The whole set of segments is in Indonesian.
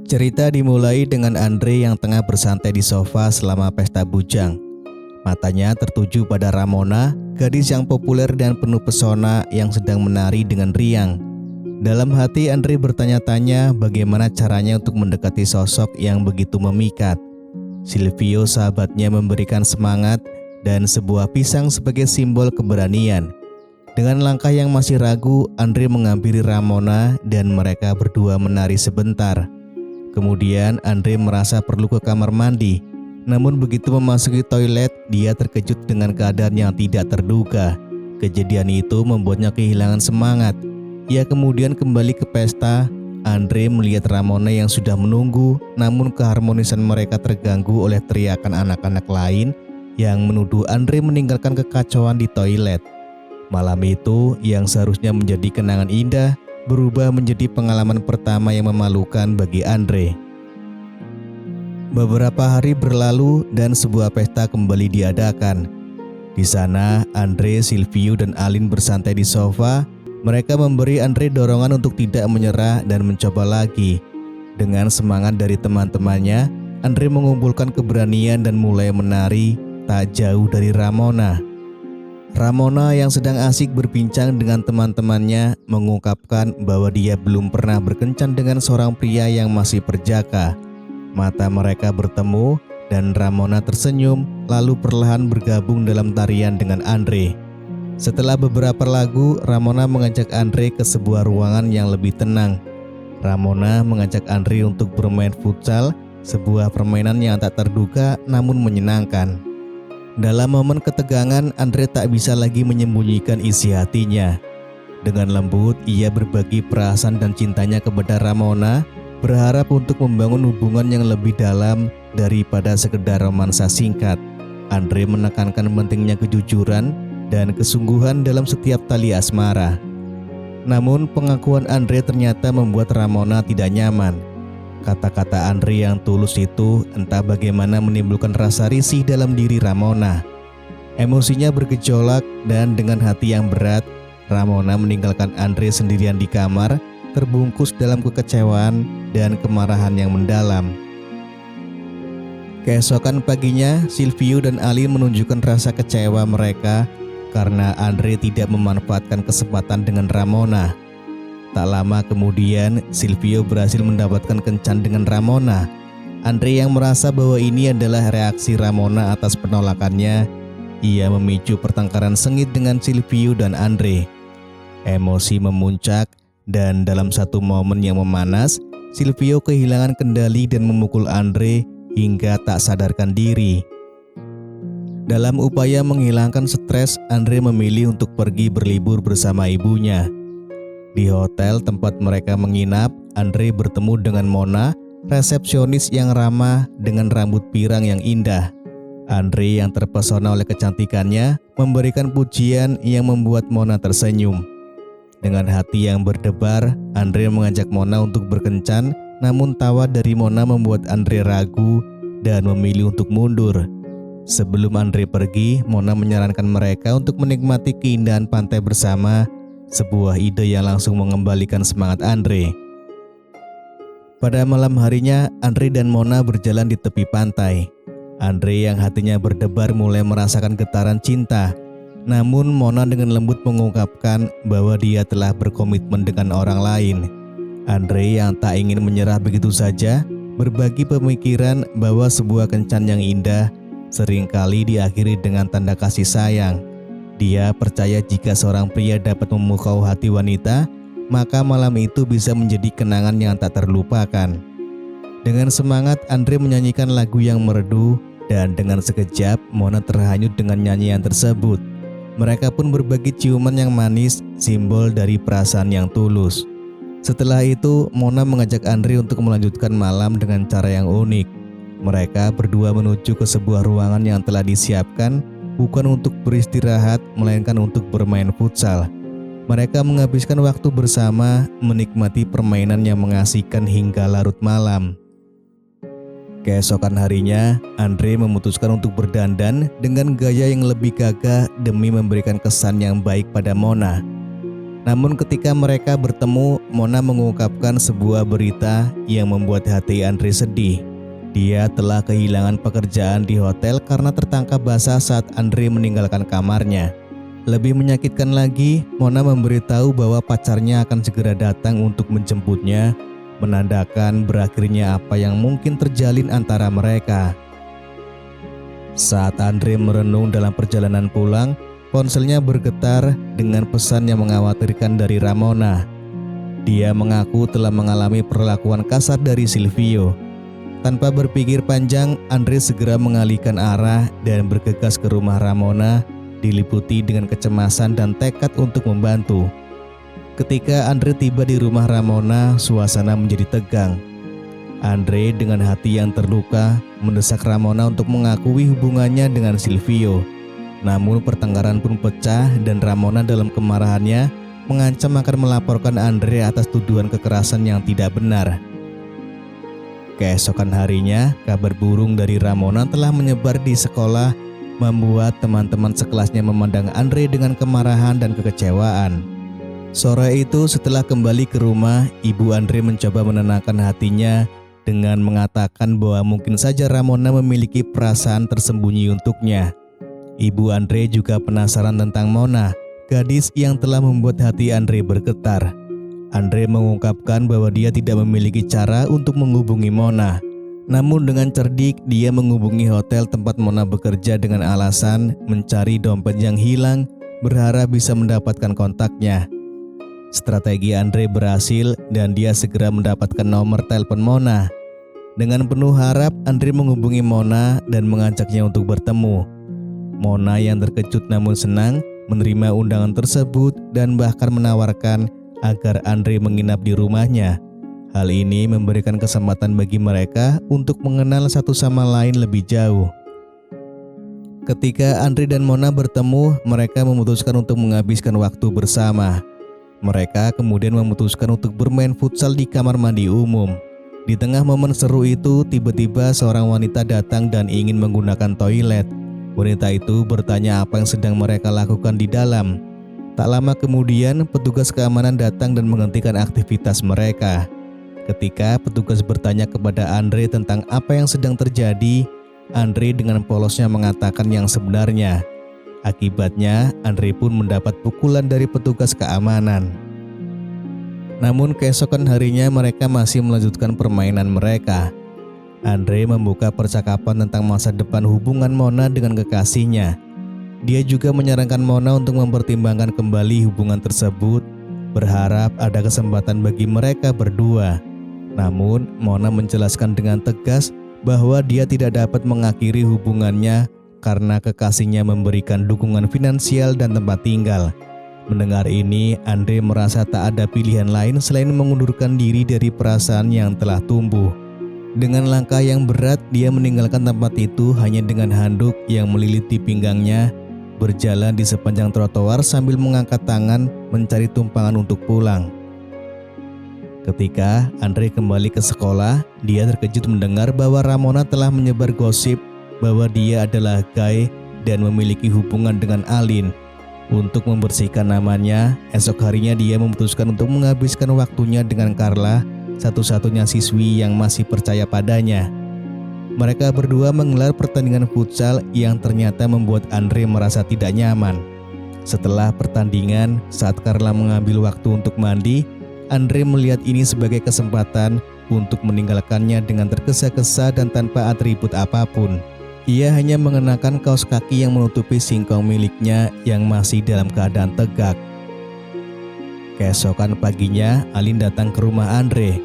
Cerita dimulai dengan Andre yang tengah bersantai di sofa selama pesta bujang. Matanya tertuju pada Ramona, gadis yang populer dan penuh pesona yang sedang menari dengan riang. Dalam hati Andre bertanya-tanya bagaimana caranya untuk mendekati sosok yang begitu memikat. Silvio sahabatnya memberikan semangat dan sebuah pisang sebagai simbol keberanian. Dengan langkah yang masih ragu, Andre menghampiri Ramona dan mereka berdua menari sebentar. Kemudian Andre merasa perlu ke kamar mandi. Namun begitu memasuki toilet, dia terkejut dengan keadaan yang tidak terduga. Kejadian itu membuatnya kehilangan semangat. Ia kemudian kembali ke pesta. Andre melihat Ramona yang sudah menunggu, namun keharmonisan mereka terganggu oleh teriakan anak-anak lain yang menuduh Andre meninggalkan kekacauan di toilet. Malam itu yang seharusnya menjadi kenangan indah berubah menjadi pengalaman pertama yang memalukan bagi Andre. Beberapa hari berlalu dan sebuah pesta kembali diadakan. Di sana, Andre, Silvio, dan Alin bersantai di sofa. Mereka memberi Andre dorongan untuk tidak menyerah dan mencoba lagi. Dengan semangat dari teman-temannya, Andre mengumpulkan keberanian dan mulai menari tak jauh dari Ramona. Ramona yang sedang asik berbincang dengan teman-temannya mengungkapkan bahwa dia belum pernah berkencan dengan seorang pria yang masih perjaka. Mata mereka bertemu dan Ramona tersenyum lalu perlahan bergabung dalam tarian dengan Andre. Setelah beberapa lagu, Ramona mengajak Andre ke sebuah ruangan yang lebih tenang. Ramona mengajak Andre untuk bermain futsal, sebuah permainan yang tak terduga namun menyenangkan. Dalam momen ketegangan, Andre tak bisa lagi menyembunyikan isi hatinya. Dengan lembut, ia berbagi perasaan dan cintanya kepada Ramona, berharap untuk membangun hubungan yang lebih dalam daripada sekedar romansa singkat. Andre menekankan pentingnya kejujuran dan kesungguhan dalam setiap tali asmara. Namun, pengakuan Andre ternyata membuat Ramona tidak nyaman. Kata-kata Andre yang tulus itu entah bagaimana menimbulkan rasa risih dalam diri Ramona. Emosinya bergejolak dan dengan hati yang berat, Ramona meninggalkan Andre sendirian di kamar, terbungkus dalam kekecewaan dan kemarahan yang mendalam. Keesokan paginya, Silvio dan Alin menunjukkan rasa kecewa mereka karena Andre tidak memanfaatkan kesempatan dengan Ramona. Tak lama kemudian, Silvio berhasil mendapatkan kencan dengan Ramona. Andre yang merasa bahwa ini adalah reaksi Ramona atas penolakannya, ia memicu pertengkaran sengit dengan Silvio dan Andre. Emosi memuncak dan dalam satu momen yang memanas, Silvio kehilangan kendali dan memukul Andre hingga tak sadarkan diri. Dalam upaya menghilangkan stres, Andre memilih untuk pergi berlibur bersama ibunya. Di hotel tempat mereka menginap, Andre bertemu dengan Mona, resepsionis yang ramah dengan rambut pirang yang indah. Andre yang terpesona oleh kecantikannya memberikan pujian yang membuat Mona tersenyum. Dengan hati yang berdebar, Andre mengajak Mona untuk berkencan, namun tawa dari Mona membuat Andre ragu dan memilih untuk mundur. Sebelum Andre pergi, Mona menyarankan mereka untuk menikmati keindahan pantai bersama, sebuah ide yang langsung mengembalikan semangat Andre. Pada malam harinya, Andre dan Mona berjalan di tepi pantai. Andre yang hatinya berdebar mulai merasakan getaran cinta. Namun Mona dengan lembut mengungkapkan bahwa dia telah berkomitmen dengan orang lain. Andre yang tak ingin menyerah begitu saja, berbagi pemikiran bahwa sebuah kencan yang indah seringkali diakhiri dengan tanda kasih sayang. Dia percaya jika seorang pria dapat memukau hati wanita, maka malam itu bisa menjadi kenangan yang tak terlupakan. Dengan semangat, Andre menyanyikan lagu yang merdu dan dengan sekejap Mona terhanyut dengan nyanyian tersebut. Mereka pun berbagi ciuman yang manis, simbol dari perasaan yang tulus. Setelah itu, Mona mengajak Andre untuk melanjutkan malam dengan cara yang unik. Mereka berdua menuju ke sebuah ruangan yang telah disiapkan, bukan untuk beristirahat, melainkan untuk bermain futsal. Mereka menghabiskan waktu bersama, menikmati permainan yang mengasihkan hingga larut malam. Keesokan harinya, Andre memutuskan untuk berdandan dengan gaya yang lebih gagah demi memberikan kesan yang baik pada Mona. Namun ketika mereka bertemu, Mona mengungkapkan sebuah berita yang membuat hati Andre sedih. Dia telah kehilangan pekerjaan di hotel karena tertangkap basah saat Andre meninggalkan kamarnya. Lebih menyakitkan lagi, Mona memberitahu bahwa pacarnya akan segera datang untuk menjemputnya, menandakan berakhirnya apa yang mungkin terjalin antara mereka. Saat Andre merenung dalam perjalanan pulang, ponselnya bergetar dengan pesan yang mengkhawatirkan dari Ramona. Dia mengaku telah mengalami perlakuan kasar dari Silvio. Tanpa berpikir panjang, Andre segera mengalihkan arah dan bergegas ke rumah Ramona, diliputi dengan kecemasan dan tekad untuk membantu. Ketika Andre tiba di rumah Ramona, suasana menjadi tegang. Andre dengan hati yang terluka mendesak Ramona untuk mengakui hubungannya dengan Silvio. Namun pertengkaran pun pecah dan Ramona dalam kemarahannya mengancam akan melaporkan Andre atas tuduhan kekerasan yang tidak benar. Keesokan harinya, kabar burung dari Ramona telah menyebar di sekolah, membuat teman-teman sekelasnya memandang Andre dengan kemarahan dan kekecewaan. Sore itu setelah kembali ke rumah, ibu Andre mencoba menenangkan hatinya dengan mengatakan bahwa mungkin saja Ramona memiliki perasaan tersembunyi untuknya. Ibu Andre juga penasaran tentang Mona, gadis yang telah membuat hati Andre bergetar. Andre mengungkapkan bahwa dia tidak memiliki cara untuk menghubungi Mona. Namun dengan cerdik, dia menghubungi hotel tempat Mona bekerja dengan alasan mencari dompet yang hilang, berharap bisa mendapatkan kontaknya. Strategi Andre berhasil dan dia segera mendapatkan nomor telepon Mona. Dengan penuh harap, Andre menghubungi Mona dan mengajaknya untuk bertemu. Mona yang terkejut namun senang menerima undangan tersebut dan bahkan menawarkan agar Andre menginap di rumahnya. Hal ini memberikan kesempatan bagi mereka untuk mengenal satu sama lain lebih jauh. Ketika Andre dan Mona bertemu, mereka memutuskan untuk menghabiskan waktu bersama. Mereka kemudian memutuskan untuk bermain futsal di kamar mandi umum. Di tengah momen seru itu, tiba-tiba seorang wanita datang dan ingin menggunakan toilet. Wanita itu bertanya apa yang sedang mereka lakukan di dalam. Tak lama kemudian, petugas keamanan datang dan menghentikan aktivitas mereka. Ketika petugas bertanya kepada Andre tentang apa yang sedang terjadi, Andre dengan polosnya mengatakan yang sebenarnya. Akibatnya, Andre pun mendapat pukulan dari petugas keamanan. Namun keesokan harinya mereka masih melanjutkan permainan mereka. Andre membuka percakapan tentang masa depan hubungan Mona dengan kekasihnya. Dia juga menyarankan Mona untuk mempertimbangkan kembali hubungan tersebut, berharap ada kesempatan bagi mereka berdua. Namun, Mona menjelaskan dengan tegas bahwa dia tidak dapat mengakhiri hubungannya karena kekasihnya memberikan dukungan finansial dan tempat tinggal. Mendengar ini, Andre merasa tak ada pilihan lain selain mengundurkan diri dari perasaan yang telah tumbuh. Dengan langkah yang berat, dia meninggalkan tempat itu hanya dengan handuk yang melilit di pinggangnya, berjalan di sepanjang trotoar sambil mengangkat tangan mencari tumpangan untuk pulang. Ketika Andre kembali ke sekolah, dia terkejut mendengar bahwa Ramona telah menyebar gosip bahwa dia adalah gay dan memiliki hubungan dengan Alin. Untuk membersihkan namanya, esok harinya dia memutuskan untuk menghabiskan waktunya dengan Carla, satu-satunya siswi yang masih percaya padanya. Mereka berdua menggelar pertandingan futsal yang ternyata membuat Andre merasa tidak nyaman. Setelah pertandingan, saat Carla mengambil waktu untuk mandi, Andre melihat ini sebagai kesempatan untuk meninggalkannya dengan tergesa-gesa dan tanpa atribut apapun. Ia hanya mengenakan kaos kaki yang menutupi singkong miliknya yang masih dalam keadaan tegak. Keesokan paginya, Alin datang ke rumah Andre.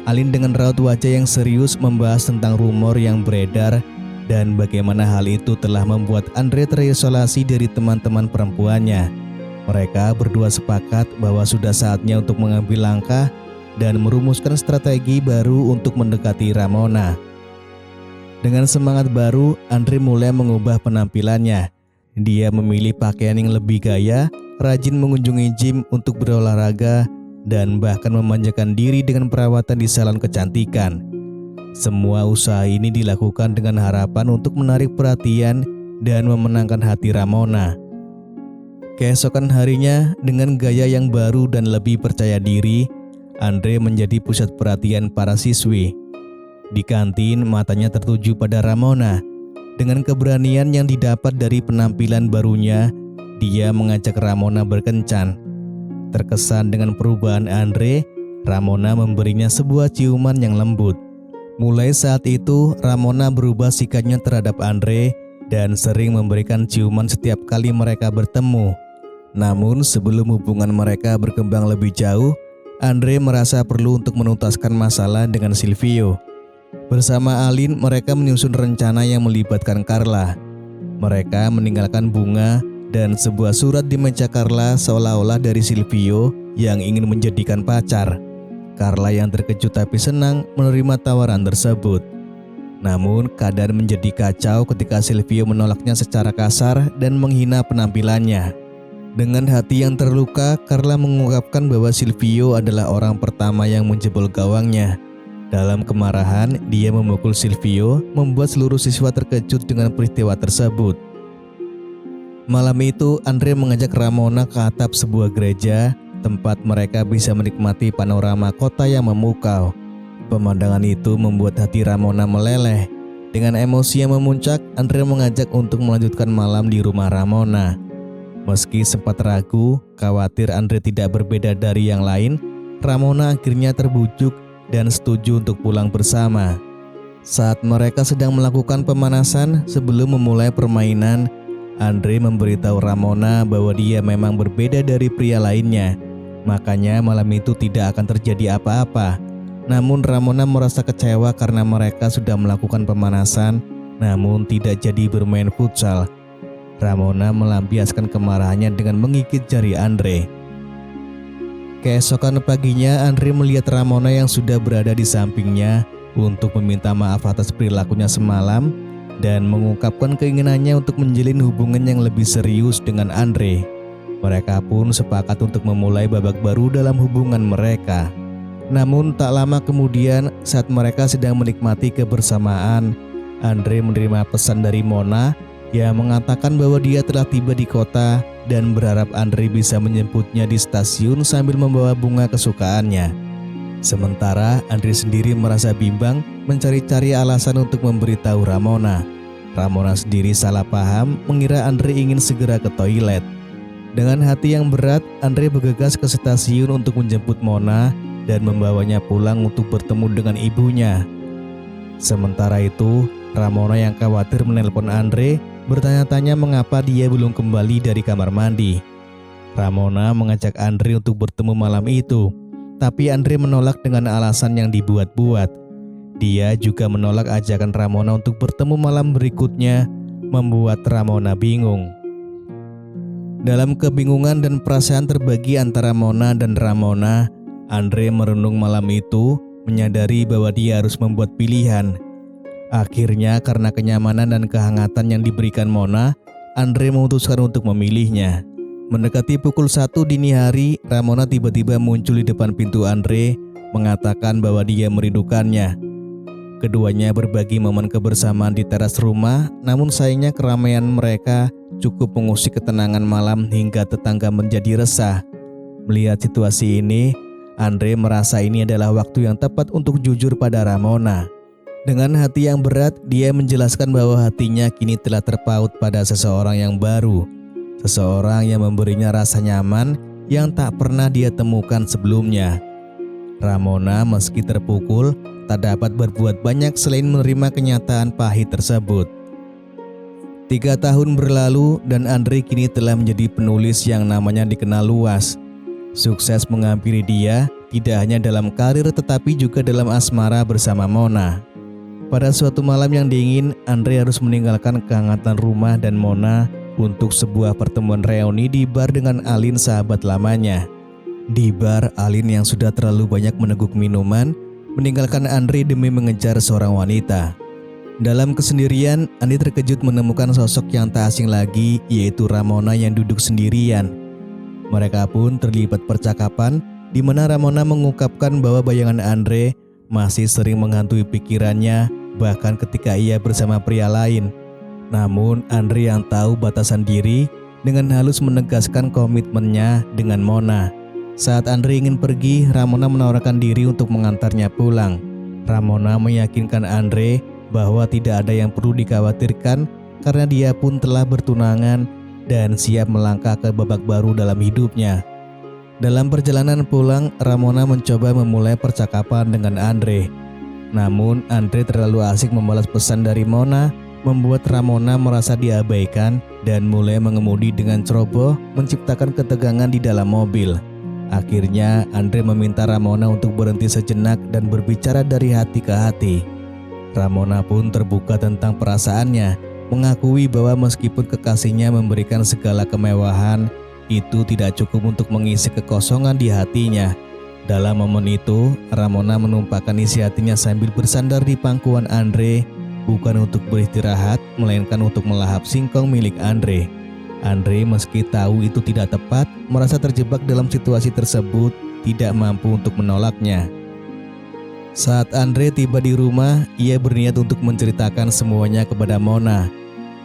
Alin dengan raut wajah yang serius membahas tentang rumor yang beredar dan bagaimana hal itu telah membuat Andre terisolasi dari teman-teman perempuannya. Mereka berdua sepakat bahwa sudah saatnya untuk mengambil langkah dan merumuskan strategi baru untuk mendekati Ramona. Dengan semangat baru, Andre mulai mengubah penampilannya. Dia memilih pakaian yang lebih gaya, rajin mengunjungi gym untuk berolahraga, dan bahkan memanjakan diri dengan perawatan di salon kecantikan. Semua usaha ini dilakukan dengan harapan untuk menarik perhatian dan memenangkan hati Ramona. Keesokan harinya, dengan gaya yang baru dan lebih percaya diri, Andre menjadi pusat perhatian para siswi. Di kantin, matanya tertuju pada Ramona. Dengan keberanian yang didapat dari penampilan barunya, dia mengajak Ramona berkencan. Terkesan dengan perubahan Andre, Ramona memberinya sebuah ciuman yang lembut. Mulai saat itu, Ramona berubah sikapnya terhadap Andre dan sering memberikan ciuman setiap kali mereka bertemu. Namun sebelum hubungan mereka berkembang lebih jauh, Andre merasa perlu untuk menuntaskan masalah dengan Silvio. Bersama Aline, mereka menyusun rencana yang melibatkan Carla. Mereka meninggalkan bunga dan sebuah surat di meja Carla seolah-olah dari Silvio yang ingin menjadikan pacar. Carla yang terkejut tapi senang menerima tawaran tersebut. Namun keadaan menjadi kacau ketika Silvio menolaknya secara kasar dan menghina penampilannya. Dengan hati yang terluka, Carla mengungkapkan bahwa Silvio adalah orang pertama yang menjebol gawangnya. Dalam kemarahan, dia memukul Silvio, membuat seluruh siswa terkejut dengan peristiwa tersebut. Malam itu, Andre mengajak Ramona ke atap sebuah gereja, tempat mereka bisa menikmati panorama kota yang memukau. Pemandangan itu membuat hati Ramona meleleh. Dengan emosi yang memuncak, Andre mengajak untuk melanjutkan malam di rumah Ramona. Meski sempat ragu, khawatir Andre tidak berbeda dari yang lain, Ramona akhirnya terbujuk dan setuju untuk pulang bersama. Saat mereka sedang melakukan pemanasan sebelum memulai permainan, Andre memberitahu Ramona bahwa dia memang berbeda dari pria lainnya. Makanya malam itu tidak akan terjadi apa-apa. Namun Ramona merasa kecewa karena mereka sudah melakukan pemanasan, namun tidak jadi bermain futsal. Ramona melampiaskan kemarahannya dengan menggigit jari Andre. Keesokan paginya, Andre melihat Ramona yang sudah berada di sampingnya untuk meminta maaf atas perilakunya semalam dan mengungkapkan keinginannya untuk menjalin hubungan yang lebih serius dengan Andre. Mereka pun sepakat untuk memulai babak baru dalam hubungan mereka. Namun tak lama kemudian, saat mereka sedang menikmati kebersamaan, Andre menerima pesan dari Mona yang mengatakan bahwa dia telah tiba di kota dan berharap Andre bisa menjemputnya di stasiun sambil membawa bunga kesukaannya. Sementara Andre sendiri merasa bimbang mencari-cari alasan untuk memberitahu Ramona. Ramona sendiri salah paham mengira Andre ingin segera ke toilet. Dengan hati yang berat, Andre bergegas ke stasiun untuk menjemput Mona dan membawanya pulang untuk bertemu dengan ibunya. Sementara itu, Ramona yang khawatir menelpon Andre bertanya-tanya mengapa dia belum kembali dari kamar mandi. Ramona mengajak Andre untuk bertemu malam itu, tapi Andre menolak dengan alasan yang dibuat-buat. Dia juga menolak ajakan Ramona untuk bertemu malam berikutnya, membuat Ramona bingung. Dalam kebingungan dan perasaan terbagi antara Mona dan Ramona, Andre merenung malam itu, menyadari bahwa dia harus membuat pilihan. Akhirnya karena kenyamanan dan kehangatan yang diberikan Mona, Andre memutuskan untuk memilihnya. Mendekati pukul 1 dini hari, Ramona tiba-tiba muncul di depan pintu Andre, mengatakan bahwa dia merindukannya. Keduanya berbagi momen kebersamaan di teras rumah, namun sayangnya keramaian mereka cukup mengusik ketenangan malam hingga tetangga menjadi resah. Melihat situasi ini, Andre merasa ini adalah waktu yang tepat untuk jujur pada Ramona. Dengan hati yang berat, dia menjelaskan bahwa hatinya kini telah terpaut pada seseorang yang baru. Seseorang yang memberinya rasa nyaman yang tak pernah dia temukan sebelumnya. Ramona meski terpukul, tak dapat berbuat banyak selain menerima kenyataan pahit tersebut. 3 tahun berlalu dan Andre kini telah menjadi penulis yang namanya dikenal luas. Sukses menghampiri dia tidak hanya dalam karir tetapi juga dalam asmara bersama Mona. Pada suatu malam yang dingin, Andre harus meninggalkan kehangatan rumah dan Mona untuk sebuah pertemuan reuni di bar dengan Aline sahabat lamanya. Di bar, Aline yang sudah terlalu banyak meneguk minuman, meninggalkan Andre demi mengejar seorang wanita. Dalam kesendirian, Andre terkejut menemukan sosok yang tak asing lagi, yaitu Ramona yang duduk sendirian. Mereka pun terlibat percakapan, di mana Ramona mengungkapkan bahwa bayangan Andre masih sering menghantui pikirannya, bahkan ketika ia bersama pria lain. Namun Andre yang tahu batasan diri, dengan halus menegaskan komitmennya dengan Mona. Saat Andre ingin pergi, Ramona menawarkan diri untuk mengantarnya pulang. Ramona meyakinkan Andre bahwa tidak ada yang perlu dikhawatirkan karena dia pun telah bertunangan dan siap melangkah ke babak baru dalam hidupnya. Dalam perjalanan pulang, Ramona mencoba memulai percakapan dengan Andre. Namun, Andre terlalu asik membalas pesan dari Mona, membuat Ramona merasa diabaikan dan mulai mengemudi dengan ceroboh, menciptakan ketegangan di dalam mobil. Akhirnya, Andre meminta Ramona untuk berhenti sejenak dan berbicara dari hati ke hati. Ramona pun terbuka tentang perasaannya, mengakui bahwa meskipun kekasihnya memberikan segala kemewahan, itu tidak cukup untuk mengisi kekosongan di hatinya. Dalam momen itu, Ramona menumpahkan isi hatinya sambil bersandar di pangkuan Andre, bukan untuk beristirahat, melainkan untuk melahap singkong milik Andre. Andre meski tahu itu tidak tepat, merasa terjebak dalam situasi tersebut, tidak mampu untuk menolaknya. Saat Andre tiba di rumah, ia berniat untuk menceritakan semuanya kepada Mona.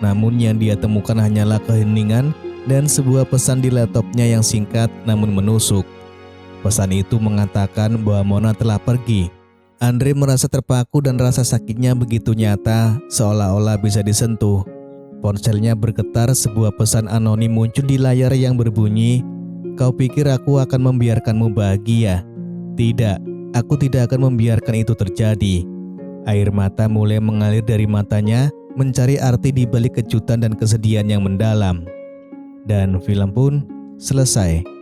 Namun yang dia temukan hanyalah keheningan dan sebuah pesan di laptopnya yang singkat namun menusuk. Pesan itu mengatakan bahwa Mona telah pergi. Andre merasa terpaku dan rasa sakitnya begitu nyata, seolah-olah bisa disentuh. Ponselnya bergetar, sebuah pesan anonim muncul di layar yang berbunyi, "Kau pikir aku akan membiarkanmu bahagia? Tidak, aku tidak akan membiarkan itu terjadi." Air mata mulai mengalir dari matanya, mencari arti di balik kejutan dan kesedihan yang mendalam. Dan film pun selesai.